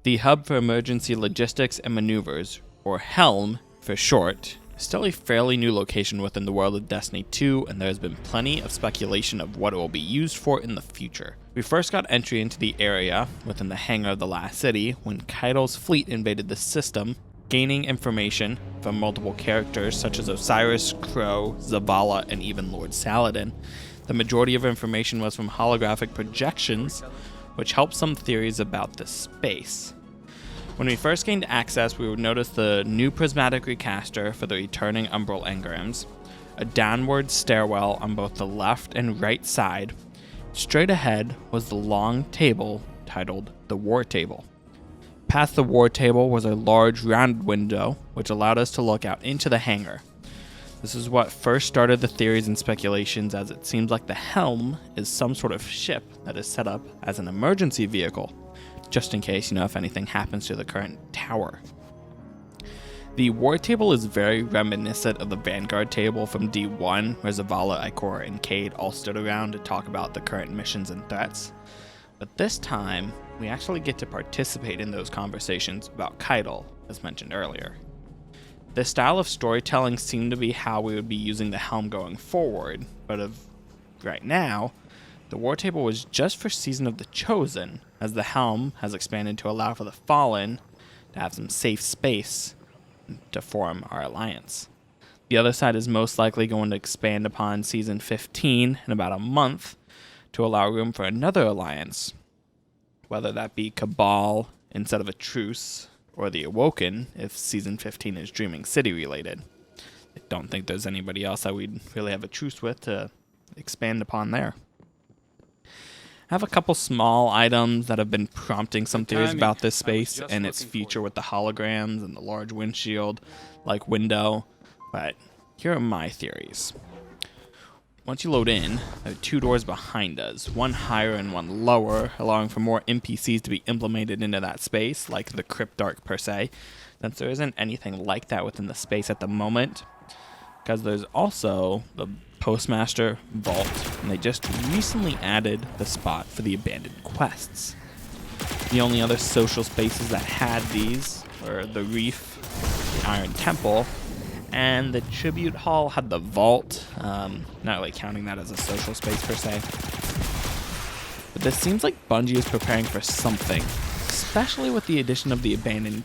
The Hub for Emergency Logistics and Maneuvers, or H.E.L.M for short, is still a fairly new location within the world of Destiny 2, and there has been plenty of speculation of what it will be used for in the future. We first got entry into the area within the hangar of the last city when H.E.L.'s fleet invaded the system, gaining information from multiple characters such as Osiris, Crow, Zavala, and even Lord Saladin. The majority of information was from holographic projections, which helped some theories about this space. When we first gained access, we would notice the new prismatic recaster for the returning umbral engrams, a downward stairwell on both the left and right side. Straight ahead was the long table titled the War Table. Past the War Table was a large rounded window, which allowed us to look out into the hangar. This is what first started the theories and speculations, as it seems like the H.E.L.M is some sort of ship that is set up as an emergency vehicle, just in case, if anything happens to the current tower. The War Table is very reminiscent of the Vanguard table from D1, where Zavala, Ikora, and Cade all stood around to talk about the current missions and threats. But this time, we actually get to participate in those conversations about H.E.L.M, as mentioned earlier. This style of storytelling seemed to be how we would be using the H.E.L.M going forward, but of right now, the War Table was just for Season of the Chosen, as the H.E.L.M has expanded to allow for the Fallen to have some safe space to form our alliance. The other side is most likely going to expand upon Season 15 in about a month to allow room for another alliance, whether that be Cabal instead of a truce, or the Awoken if Season 15 is Dreaming City related. I don't think there's anybody else that we'd really have a truce with to expand upon there. I have a couple small items that have been prompting some theories about this space and its future with the holograms and the large windshield like window, but here are my theories. Once you load in, there are two doors behind us, one higher and one lower, allowing for more NPCs to be implemented into that space, like the Cryptarch per se, since there isn't anything like that within the space at the moment, because there's also the Postmaster Vault, and they just recently added the spot for the abandoned quests. The only other social spaces that had these were the Reef, the Iron Temple, and the Tribute Hall had the Vault, not really counting that as a social space per se. But this seems like Bungie is preparing for something, especially with the addition of the abandoned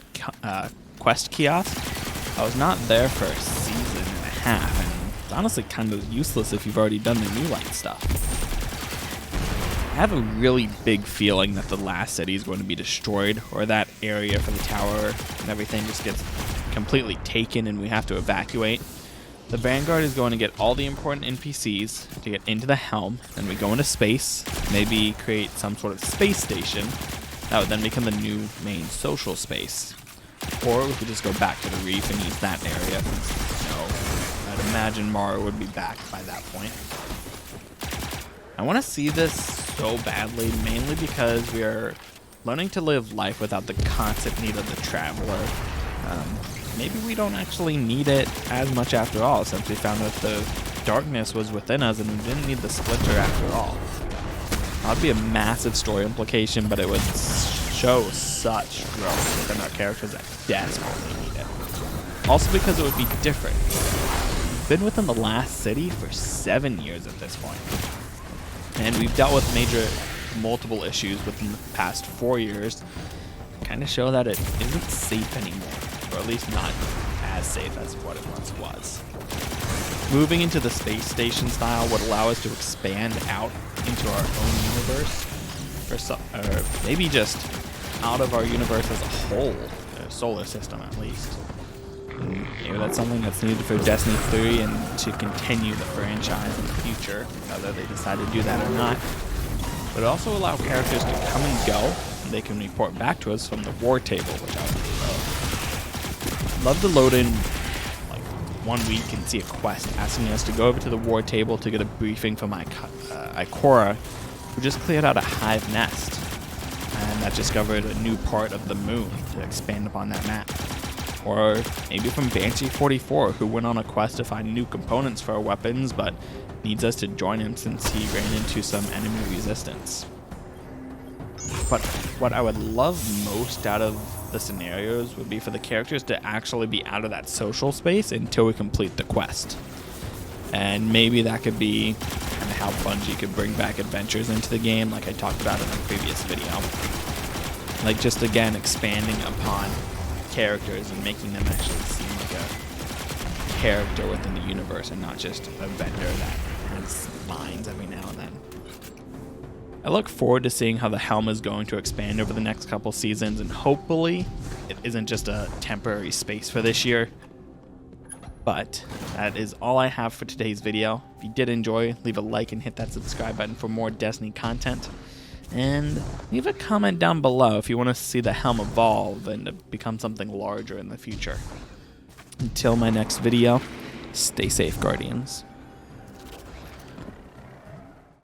quest kiosk. I was not there for a season and a half, and it's honestly kind of useless if you've already done the New Light stuff. I have a really big feeling that the last city is going to be destroyed, or that area for the tower and everything just gets completely taken and we have to evacuate. The Vanguard is going to get all the important NPCs to get into the H.E.L.M, and we go into space, maybe create some sort of space station that would then become the new main social space. Or we could just go back to the Reef and use that area. I'd imagine Mara would be back by that point. I want to see this so badly, mainly because we are learning to live life without the constant need of the Traveler. Maybe we don't actually need it as much after all, since we found that the darkness was within us and we didn't need the Splinter after all. That would be a massive story implication, but it would show such growth within our characters that desperately need it. Also because it would be different. We've been within the last city for 7 years at this point. And we've dealt with multiple issues within the past 4 years. Kind of show that it isn't safe anymore, or at least not as safe as what it once was. Moving into the space station style would allow us to expand out into our own universe, or maybe just out of our universe as a whole, the solar system at least. Maybe that's something that's needed for Destiny 3 and to continue the franchise in the future, whether they decide to do that or not. But it also allow characters to come and go, and they can report back to us from the War Table, which I would love to load in like 1 week and see a quest asking us to go over to the War Table to get a briefing from Ikora, who just cleared out a hive nest and that discovered a new part of the moon to expand upon that map. Or maybe from Banshee 44, who went on a quest to find new components for our weapons, but needs us to join him since he ran into some enemy resistance. But what I would love most out of the scenarios would be for the characters to actually be out of that social space until we complete the quest. And maybe that could be kind of how Bungie could bring back adventures into the game, like I talked about in a previous video. Like, just again expanding upon characters and making them actually seem like a character within the universe and not just a vendor that has lines every now and then. I look forward to seeing how the H.E.L.M is going to expand over the next couple seasons, and hopefully it isn't just a temporary space for this year. But that is all I have for today's video. If you did enjoy, leave a like and hit that subscribe button for more Destiny content. And leave a comment down below if you want to see the H.E.L.M evolve and become something larger in the future. Until my next video, stay safe, Guardians.